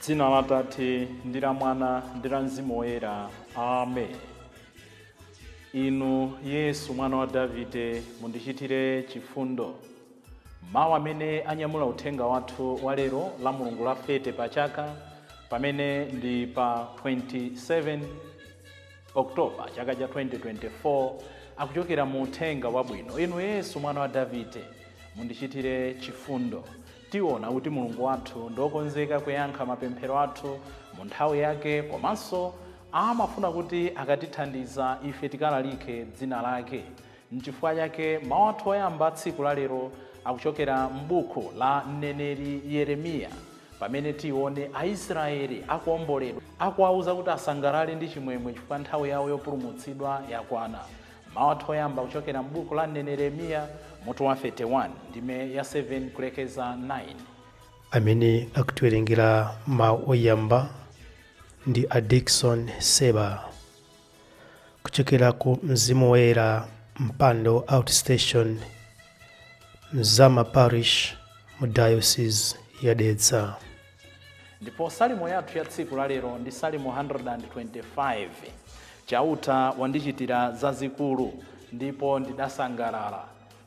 Dzina la Tate ndi la Mwana ndi la Mzimu Woyera. Amen. Inu Yesu mwana wa Davide, mundichitire chifundo. Mawu amene anyamula uthenga wathu wa lero la Mulungu la fete Pachaka, pamene ndi pa 27 Oktoba chaka cha 2024, akuchokera mu uthenga wabwino. Inu Yesu mwana wa Davide, mundichitire chifundo. Tiona kuti Mulungu wathu ndokonzeka kuyankha mapemphero athu mu nthawi yake, komanso amafuna kuti akatithandiza ife tikalalike dzina lake. N'chifukwa chake mawu athu oyamba tsiku la lero akuchokera m'buku la mneneri Yeremiya, pamene tione Aisraeli akuomboledwa, akuwauza kuti asangalale ndi chimwemwe chifukwa nthawi yawo yopulumutsidwa yakwana. Mawu athu oyamba kuchokera m'buku la mneneri Yeremiya mutu wa 31 ndime ya 7 kulekeza 9. Amene akutiwerengera mawu oyamba ndi Dickson Seba kuchokera ku Mzimu Woyera Mpando Outstation Mzama Parish mu Diocese ya Dedza. Ndipo salimo yathu ya tsiku la lero ndi salimo 125. Chauta wandichitira zazikulu ndipo ndidasangalala.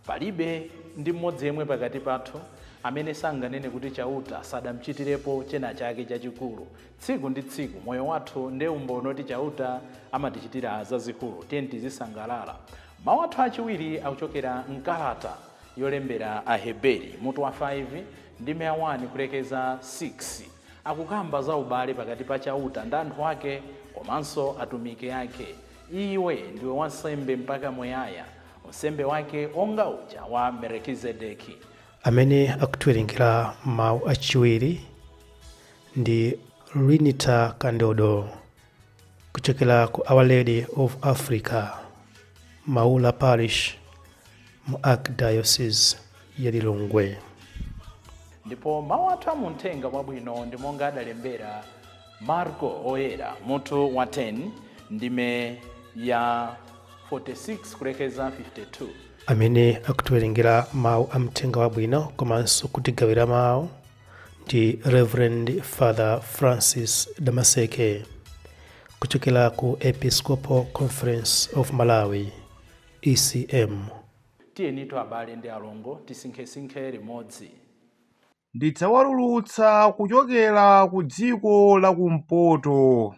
Palibe ndi mmodzi yemwe pakati pathu amene sanganene kuti chauta sadamchitirepo chena chake chachikulu. Tsiku ndi tsiku moyo wathu ndi umboni kuti chauta amatichitira zazikulu, tiye tizisangalala. Mawu athu achiwiri akuchokera mkalata yolembera Aheberi mutu wa 5 ndime ya 1 kulekeza 6. Akukamba za ubale pakati pa chauta ndi anthu ake komanso atumiki ake. Iwe ndiwe wansembe mpaka muyaya, unsembe wake onga uja wa Melkizedeki. Amene akutiwerengera mawu achiwiri ndi Rinita Kandodo kuchokera ku Our Lady of Africa Maula Parish mu Archdiocese ya Lilongwe. Ndipo mawu athu amuthenga wabwino ndi monga adalembera Marko oyera mutu wa 10 ndime ya 46 kulekeza 52. Amene akutiwerengera mawu amthenga wabwino komanso kutigawira mawu ndi Reverend Father Francis Damaseke kuchokera ku Episcopal Conference of Malawi ECM. Tiyenitu abale ndi alongo tisinkhesinkhe limodzi. Ndidzawalulutsa kuchokera ku dziko la kumpoto,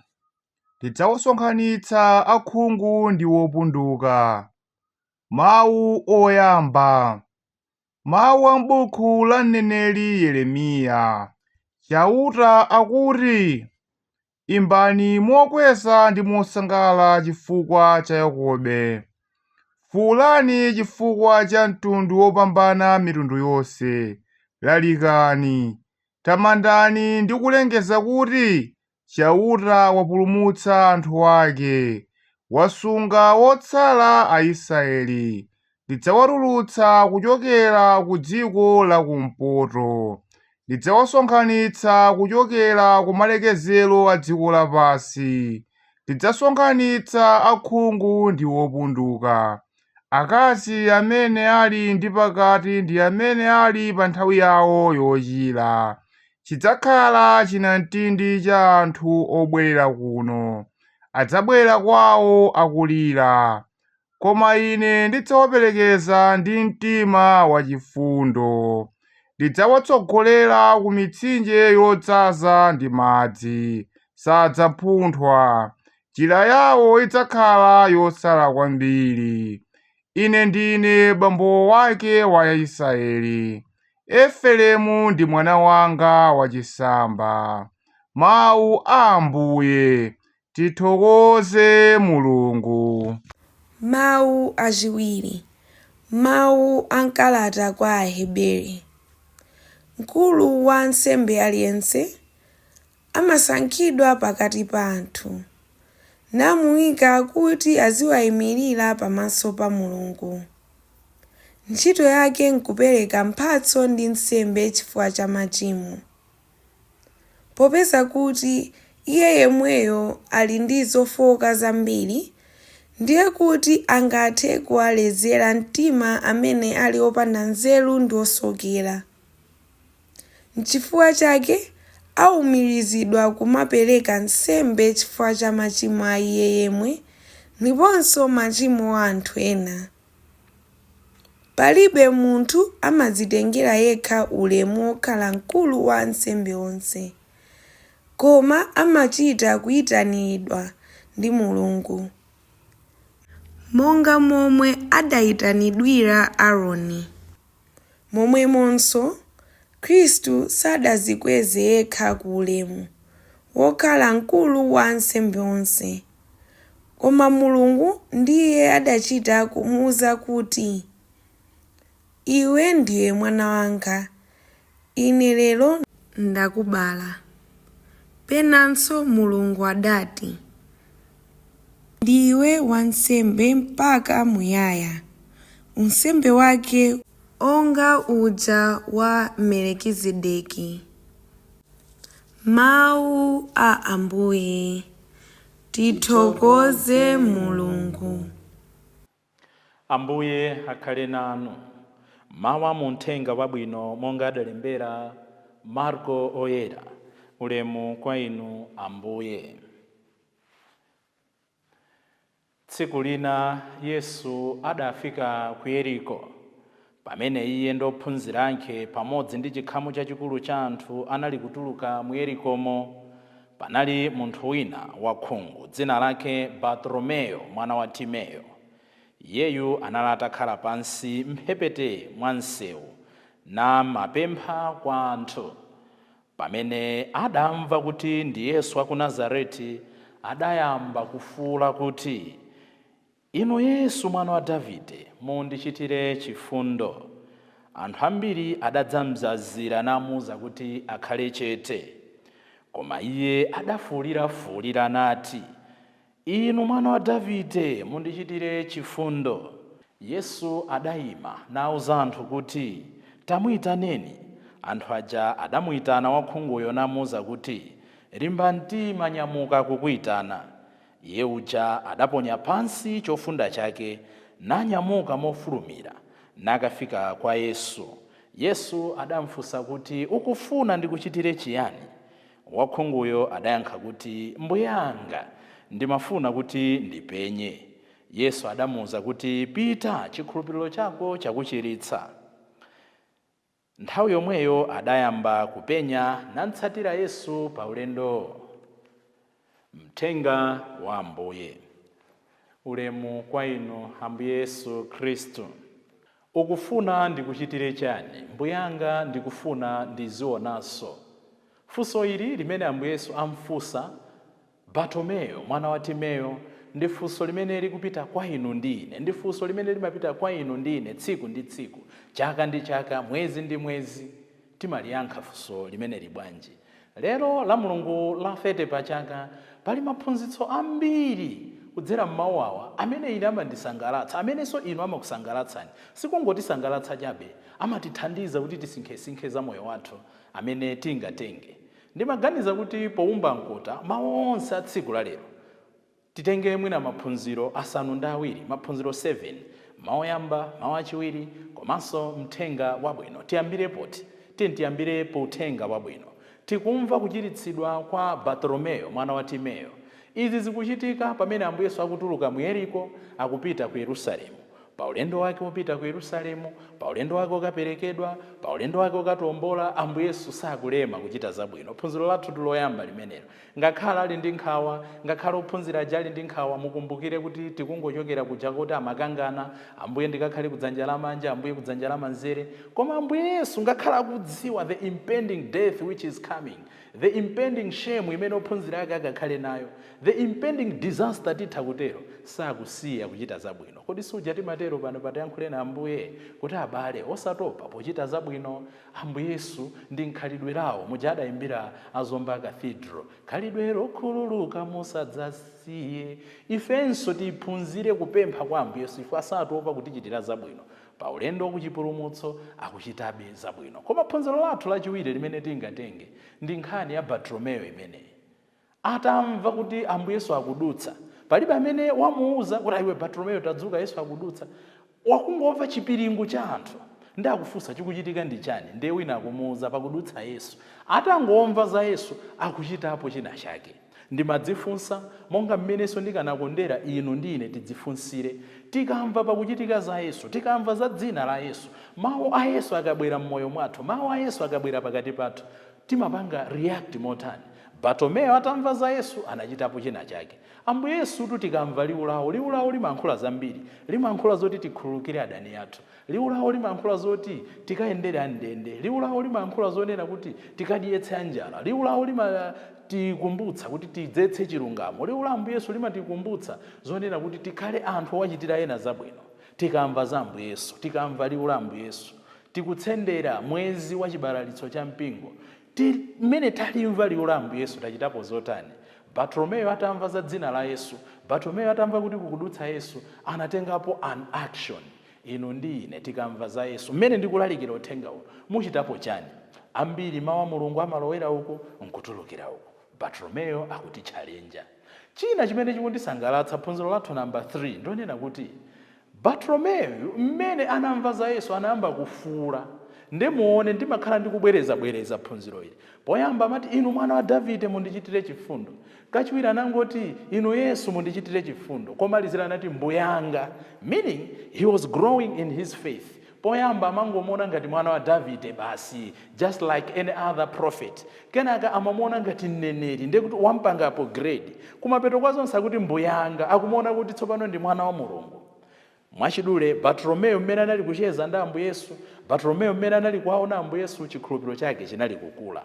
ndidzawasonkhanitsa akhungu ndi opunduka. Mawu oyamba. Mawu a m'buku la mneneri Yeremiya. Chauta akuti, imbani mokweza ndi mosangalala chifukwa cha Yakobe. Fuwulani chifukwa cha mtundu wopambana mitundu yonse. Lalikani, tamandani ndi kulengeza kuti chauta wapulumutsa anthu ake, wasunga wotsala a Israeli. Ndidzawatulutsa kuchokera ku dziko la kumpoto, ndidzawasonkhanitsa kuchokera ku malekezero a dziko lapansi. Ndidzasonkhanitsa akhungu ndi opunduka, akazi amene ali ndi pakati ndi amene ali pa nthawi yawo yochira. Chidzakhala chinamtindi cha anthu obwerera kuno, adzabwera kwawo akulira. Koma ine ndidzawaperekeza ndi mtima wachifundo, ndidzawatsogolera ku mitsinje yodzaza ndi madzi, sadzapunthwa. Njira yawo idzakhala yosala kwambiri. Ine ndine bambo wake wa Israeli, Efereimu ndi mwana wanga wachisamba. Mawu a Ambuye. Tithokoze Mulungu. Mawu achiwiri. Mawu a mkalata kwa Aheberi. Mkulu wa ansembe aliyense amasankhidwa pakati pa anthu, namuyika kuti aziwayimirira pamaso pa Mulungu. Ntchito yake nkupereka mphatso ndi nsembe chifukwa cha machimo. Popeza kuti iye yemweyo ali ndi zofowoka zambiri, ndiye kuti angathe kuwalezera mtima amene ali opanda nzeru ndi osokera. N'chifukwa chake awumirizidwa kumapereka nsembe chifukwa cha machimo a iye yemwe ndiponso machimo a anthu ena. Palibe munthu amadzitengera yekha ulemu wokhala mkulu wa ansembe onse, koma amachita kuyitanidwa ndi Mulungu, monga momwe adayitanidwira Aaroni. Momwemonso Khristu sadadzikweze yekha ku ulemu wokhala mkulu wa ansembe onse, koma Mulungu ndiye adachita kumuwuza kuti, iwe ndiwe mwana wanga, ine lero ndakubala. Penanso Mulungu adati, ndiwe wansembe mpaka muyaya, unsembe wake onga uja wa Melikizedeki. Mawu a Ambuye. Tithokoze Mulungu. Ambuye akhale nanu. Mawu a Uthenga Wabwino monga adalembera Marko oyera. Ulemu kwa inu Ambuye. Tsiku lina Yesu adafika ku Yeriko. Pamene iye ndi ophunzira ake pamodzi ndi chikhamu chachikulu cha anthu anali kutuluka mu Yerikomo, panali munthu wina wakhungu dzina lake Bartolomeyo mwana wa Timeyo. Iyeyu anali atakhala pansi mphepete mwa msewu namapempha kwa anthu. Pamene adamva kuti ndi Yesu wa ku Nazareti, adayamba kufuwula kuti, inu Yesu mwana wa Davide, mundichitire chifundo. Anthu ambiri adadzamzazira namuwuza kuti akhale chete. Koma iye adafuwulira nati, inu mwana wa Davide, mundichitire chifundo. Yesu adayima nawuza anthu kuti, tamuyitaneni. Anthu aja adamuyitana wakhunguyo namuwuza kuti, limba mtima, nyamuka kukuyitana. Iye uja adaponya pansi chofunda chake nanyamuka mofulumira nakafika kwa Yesu. Yesu adamfunsa kuti, ukufuna ndikuchitire chiyani? Wakhunguyo adayankha kuti, mbuye anga, ndimafuna kuti ndipenye. Yesu adamuwuza kuti, pita, chikhulupiriro chako chakuchiritsa. Nthawi yomweyo adayamba kupenya natsatira Yesu pa ulendo. Mthenga wa Ambuye. Ulemu kwa inu Ambuye Yesu Khristu. Ukufuna ndikuchitire chani? Mbuye anga, ndikufuna ndizionanso. Funso ili limene Ambuye Yesu amfunsa Bartolomeyo mwana wa Timeyo ndi funso limene likupita kwa inu ndi ine, ndi funso limene limapita kwa inu ndi ine tsiku ndi tsiku, chaka ndi chaka, mwezi ndi mwezi. Timaliyankha funso limene libwanji? Lero Lamulungu la fete Pachaka pali maphunzitso ambiri kudzera m'mawu awa amene ine amandisangalatsa, amenenso inu amakusangalatsani. Sikungotisangalatsa chabe, amatithandiza kuti tisinkhe za moyo wathu amene tingatenge. Ndimaganiza kuti powumba mkota mawu onse a tsiku la lero titenge mwina maphunziro asanu ndi awiri, maphunziro 7, mawu yamba, mawu achiwiri, komanso mthenga wabwino. Tiyambire poti? Tiyambire po uthenga wabwino. Tikumva kuchiritsidwa kwa Bartolomeyo mwana wa Timeyo. Izi zikuchitika pamene Ambuye Yesu akutuluka mu Yeriko akupita ku Yerusalemu. Pa ulendo wake wopita ku Yerusalemu, pa ulendo wake wokaperekedwa, pa ulendo wake wokatiwombola, Ambuye Yesu sakulema kuchita zabwino. Phunziro lathu loyamba limenelo. Ngakhala ali ndi nkhawa, ngakhala ophunzira aja ali ndi nkhawa, mukumbukire kuti tikungochokera kuja kuti amakangana, Ambuye ndikakhale kudzanja lamanja, Ambuye kudzanja lamanzere. Koma Ambuye Yesu ngakhala akudziwa the impending death which is coming, the impending shame imene ophunzira ake akakhale nayo, the impending disaster titha kutero, sakusiya kuchita zabwino. Kodi suja timatero pano patiyankhule na Ambuye kuti abale osatopa pochita zabwino? Ambuye Yesu ndi nkhalidwe lawo muja adayimbira azomba cathedral, khalidwe lokhululuka musadzasiye. Ifenso tiphunzire kupempha kwa Ambuye Yesu ife asatopa kutichitira zabwino. Pa ulendo kuchipulumutso akuchitabe zabwino. Koma phunziro lathu lachiwiri limene tingatenge ndi nkhani ya Bartolomeyo imeneyi. atamva kuti Ambuye Yesu akudutsa, palibe amene wamuuza kuti iwe Bartolomeo tadzuka Yesu akudutsa. Wakungomva chipiringu cha anthu ndi akufunsa chikuchitika ndi chani, ndiye wina akumuuza pakudutsa Yesu. Atangomva za Yesu akuchitapo china chake. Ndimadzifunsa monga mmenenso ndikanakondera inu ndi ine tidzifunsire. Tikamva pakuchitika za Yesu, tikamva za dzina la Yesu, mawu a Yesu akabwera mmoyo mwathu, mawu a Yesu akabwera pakati pathu, timapanga react motani. Bartolomeo atamva za Yesu anachitapo china chake. Ambuye Yesu tikamva liwu lawo limankhula zambiri, limankhula zoti tikhululukire adani athu, liwu lawo limankhula zoti tikayendere andende, liwu lawo limankhula zonena kuti tikadyetse anjala, liwu lawo limatikumbutsa kuti tidzetse chilungamo, liwu la Ambuye Yesu limatikumbutsa zonena kuti tikhale anthu owachitira ena zabwino. Tikamva za Ambuye Yesu, tikamva liwu la Ambuye Yesu, tikutsendera mwezi wa chibalalitso cha mpingo, mmene talimva liwu la Ambuye Yesu tachitapo zotani. Bartolomeo atamva za dzina la Yesu, Bartolomeo atamva kuti kukudutsa Yesu, anatengapo an action. Inu ndi ine tikamva za Yesu, mmene ndikulalikira uthengawo, muchitapo chani? Ambiri mawu a Mulungu amalowera uko nkutulukira uko. Bartolomeo akutitchalenja. China chimene chikundisangalatsa phunziro lathu namba 3 ndonena kuti Bartolomeo mmene anamva za Yesu anayamba kufuula. Ndemuone ndimakhala ndikubwereza phunziro ili. Poyamba amati inu mwana wa Davide mundichitire chifundo. Kachiwiri anangoti inu Yesu mundichitire chifundo. Komalizira anati mbuyanga, meaning he was growing in his faith. Poyamba amangomona ngati mwana wa Davide basi, just like any other prophet. Kenaka amamona ngati mneneri, ndekuti wampangapo grade. Kumapeto kwa zonse akuti mbuyanga, akumona kuti tsopano ndi mwana wa Mulungu. Mwachidule Bartolomeo mmene anali kucheza ndi Ambuye Yesu, Bartolomeo mmene anali kuwaona Ambuye Yesu, chikhulupiriro chake chinali kukula.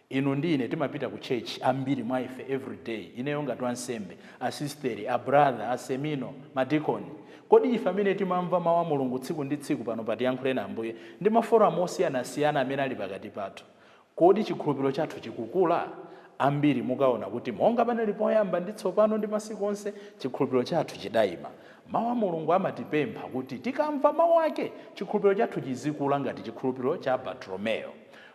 Inu ndi ine timapita ku church ambiri mwa ife every day, ineyo ngati wansembe, asisteri, a brother, asemino, madikoni. Kodi ife amene timamva mawu a Mulungu tsiku ndi tsiku pano patiyankhule na Ambuye ndi maforamu osiyanasiyana amene ali pakati pathu, kodi chikhulupiriro chathu chikukula? Ambiri mukaona kuti monga panali poyamba ndi tsopano ndi masiku onse, chikhulupiriro chathu chidayima. Mawu a Mulungu amatipempha kuti tikamva mawu ake chikhulupiriro chathu chizikula ngati chikhulupiriro cha Bartolomeo.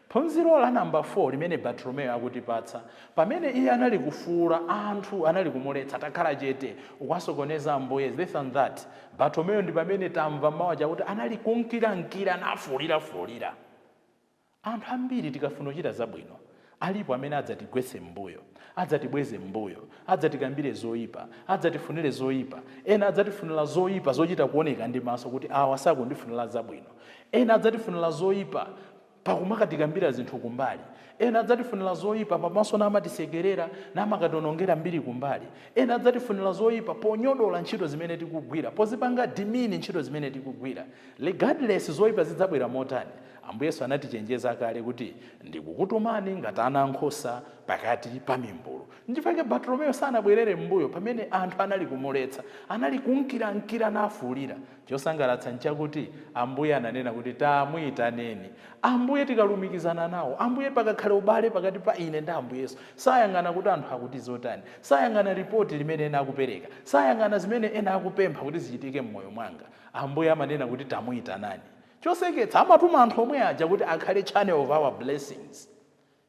Phunziro la namba 4 limene Bartolomeo akutipatsa, pamene iye anali kufuula, anthu anali kumuletsa takhala chete ukasokoneza Ambuye, this and that. Bartolomeo ndi pamene tamva mawu achakuti anali kunkirankhira nafuulira. Anthu ambiri tikafuna kuchita zabwino, alipo amene adzatigwetse mbuyo, adzatibweze mbuyo, adzatikambire zoyipa, adzatifunire zoyipa. Ena adzatifunira zoyipa zochita kuoneka ndi maso kuti awa sakundifunira zabwino. Ena adzatifunira zoyipa pakumakatikambira zinthu kumbali. Ena adzatifunira zoyipa pamaso namatisekerera namakatonongera mbiri kumbali. Ena adzatifunira zoyipa ponyodola ntchito zimene tikugwira, pozipanga dimini ntchito zimene tikugwira. Regardless zoyipa zidzabwera motani, Ambuye Yesu anatichenjeza kale kuti ndikukutumani ngati ana ankhosa pakati pa mimbulu. Ndichifukwa Bartolomeo sanabwerere mbuyo pamene anthu anali kumuletsa, anali kunkirankhira nafuulira. Chosangalatsa nchakuti Ambuye ananena kuti tamuyitaneni. Ambuye tikalumikizana nawo, Ambuye pakakhale ubale pakati pa ine ndi Ambuye Yesu, sayang'ana kuti anthu akuti zotani, sayang'ana ripoti limene ena akupereka, sayang'ana zimene ena akupempha kuti zichitike mmoyo mwanga. Ambuye amanena kuti tamuyitanani. Choseketsa amatuma anthu omwe aja kuti akhale channel of our blessings.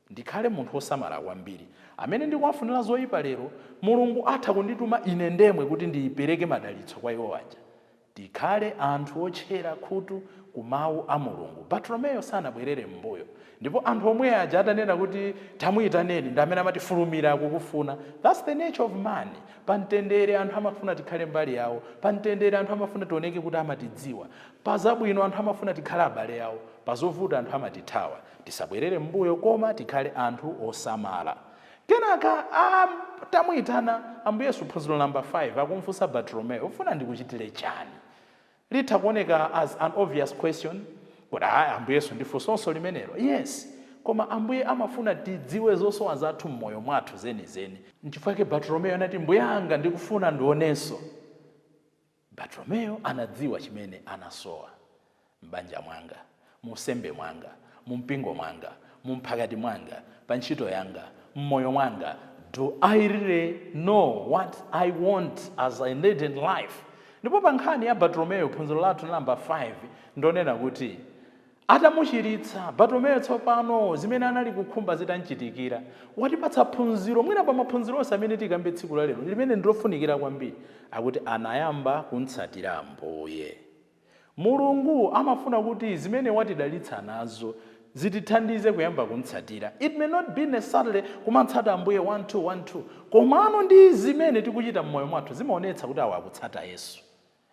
Ndikhale munthu osamala kwambiri amene ndikuwafunira zoyipa lero, Mulungu atha kundituma ine ndemwe kuti ndiyipereke madalitso kwa iwo aja. Tikhale anthu otchera khutu ku mawu a Mulungu. Bartolomeo sanabwerere mbuyo, ndipo anthu omwe aja atanena kuti tamuyitaneni ndi amene amatifulumira kukufuna. That's the nature of man. Pamtendere anthu amafuna tikhale mbali yawo, pamtendere anthu amafuna tioneke kuti amatidziwa, pazabwino anthu amafuna tikhale abale yawo, pazovuta anthu amatithawa. Tisabwerere mbuyo koma tikhale anthu osamala. Kenaka tamuyitana Ambuye Yesu, phunziro namba 5 akumfunsa Bartolomeo, ufuna ndikuchitire chani? Litha kuoneka as an obvious question, kuti Ambuye Yesu ndifunso limenelo. Yes, koma Ambuye amafuna tidziwe zosowa zathu mmoyo mwathu zenizeni. Nchifukwa Bartolomeo anati mbuyanga ndikufuna ndionenso. Bartolomeo anadziwa chimene anasowa. Mbanja mwanga, musembe mwanga, mumpingo mwanga, mumphakati mwanga, pa ntchito yanga, mmoyo mwanga, do I really know what I want as I lead in life? Ndipo pa nkhani ya Bartolomeo phunziro lathu namba 5 ndonena kuti atamuchiritsa Bartumeyo tsopano zimene anali kukhumba zitanchitikira watipatsa phunziro mwina pa maphunziro onse amene tikambe tsiku la lero limene ndilofunikira kwambiri akuti anayamba kuntsatira Ambuye. Mulungu amafuna kuti zimene watidalitsa nazo zitithandize kuyamba kuntsatira. It may not be necessarily kumatsata Ambuye 1 2 1 2 komano ndi zimene tikuchita mmoyo mwathu zimaonetsa kuti awa akutsata Yesu.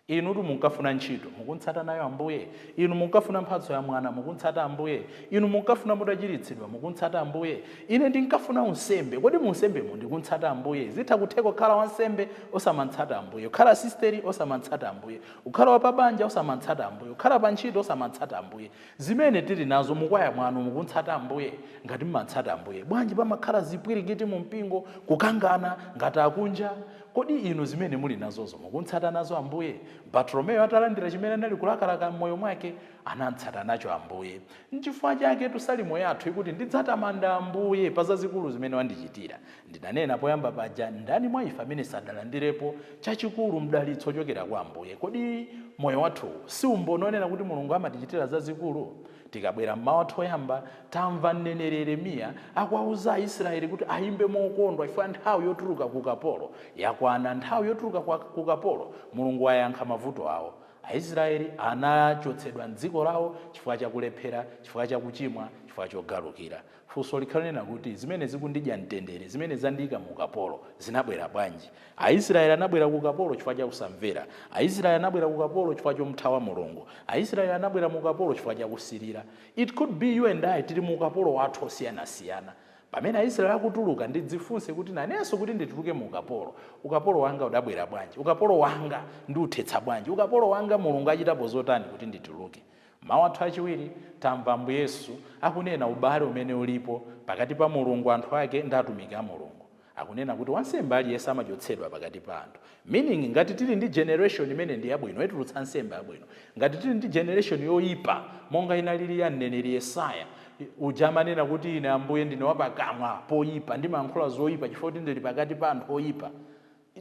Inu munkafuna ntchito mukuntsata nayo Ambuye, inu munkafuna mphatso ya mwana mukuntsata Ambuye, inu munkafuna mudachiritsidwa mukuntsata Ambuye, ine ndinkafuna unsembe kodi munsembemo ndikuntsata Ambuye. Zitha kutheka kukhala wansembe osamantsata Ambuye, kukhala sisteri osamantsata Ambuye, kukhala wapabanja osamantsata Ambuye, kukhala pa ntchito osamantsata Ambuye. Zimene tili nazo mukwaya mwanu mukuntsata Ambuye ngati mmantsata Ambuye. Bwanji pamakhala zipwirikiti mu mpingo kukangana ngati akunja, kodi inu zimene muli nazozo mukuntsata nazo Ambuye? Bartumeyo atalandira chimene anali kulakalaka mmoyo mwake anantsata nacho Ambuye. N'chifukwa chake tusalimo yathu ikuti ndidzatamanda Ambuye pa zazikulu zimene wandichitira. Ndinanena poyamba paja ndani mwa ife amene sadalandirepo chachikulu mdalitso ochokera kwa Ambuye. Kodi moyo wathu si umbononena kuti Mulungu amatichitira zazikulu? Tikabwera mmawa wathu oyamba tamva mneneri Yeremiya akuwauza Aisraeli kuti ayimbe mokondwa chifukwa nthawi yotuluka ku ukapolo yakwana. Nthawi yotuluka ku ukapolo Mulungu ayankha mavuto awo. Aisraeli anachotsedwa m'dziko lawo chifukwa chakulephera, chifukwa chakuchimwa, chifukwa chogalukira. Funso likhalonena kuti zimene zikundidya mtendere, zimene zandiyika mu ukapolo zinabwera bwanji? Aisraeli anabwera ku ukapolo chifukwa chakusamvera. Aisraeli anabwera ku ukapolo chifukwa chomthawa Mulungu. Aisraeli anabwera mu ukapolo chifukwa chakusirira. It could be you and I tili mu ukapolo wathu osiyanasiyana. Pamene Aisraeli akutuluka ndidzifunse kuti nanenso kuti ndituluke mu ukapolo. Ukapolo wanga udabwera bwanji? Ukapolo wanga ndiuthetsa bwanji? Ukapolo wanga Mulungu achitapo zotani kuti ndituluke? Mawu athu achiwiri tamva Ambuye Yesu akunena ubale umene ulipo pakati pa Mulungu anthu ake ndi atumiki a Mulungu. Akunena kuti wansembe aliyense amachotsedwa pakati pa anthu. Meaning ngati tili ndi generation imene ndi yabwino itulutsa nsembe yabwino, ngati tili ndi generation yoyipa monga inalili ya mneneri Yesaya uja amanena kuti ine Ambuye ndine wapakamwa poyipa ndimayankhula zoyipa chifukwa kuti ndili pakati pa anthu oyipa,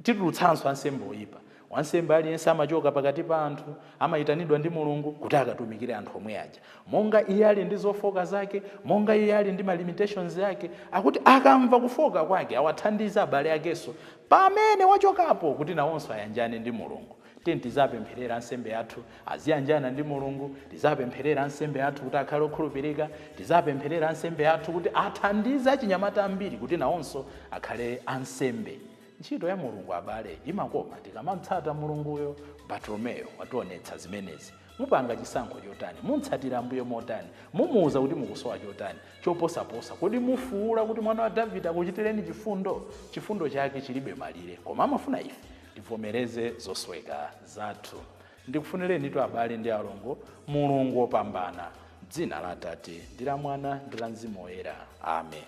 titulutsanso ansembe oyipa. Wansembe aliyense amachoka pakati pa anthu amayitanidwa ndi Mulungu kuti akatumikire anthu omwe aja. Monga iye ali ndi zofoka zake, monga iye ali ndi limitations yake, akuti akamva kufoka kwake awathandiza abale akenso pamene wachokapo kuti nawonso ayanjane ndi Mulungu. Tizapempherera ansembe athu aziyanjana ndi Mulungu, tizapempherera ansembe athu kuti akhale okhulupirika, tizapempherera ansembe athu kuti athandize achinyamata ambiri kuti nawonso akhale ansembe. Ntchito ya Mulungu abale imakoma tikamatsata Mulunguyo. Bartumeyo wationetsa zimenezi. Mupanga chisankho chotani? Muntsatira Ambuye motani? Mumuuza kuti mukusowa chotani? Choposaposa kodi mufuula kuti mwana wa Davide akuchitireni chifundo? Chifundo chake chilibe malire, koma amafuna ife tivomereze zosweka zathu. Ndikufunireni tu abale ndi alongo Mulungu wopambana, dzina la Atate ndi la Mwana ndi la Mzimu Woyera. Amen.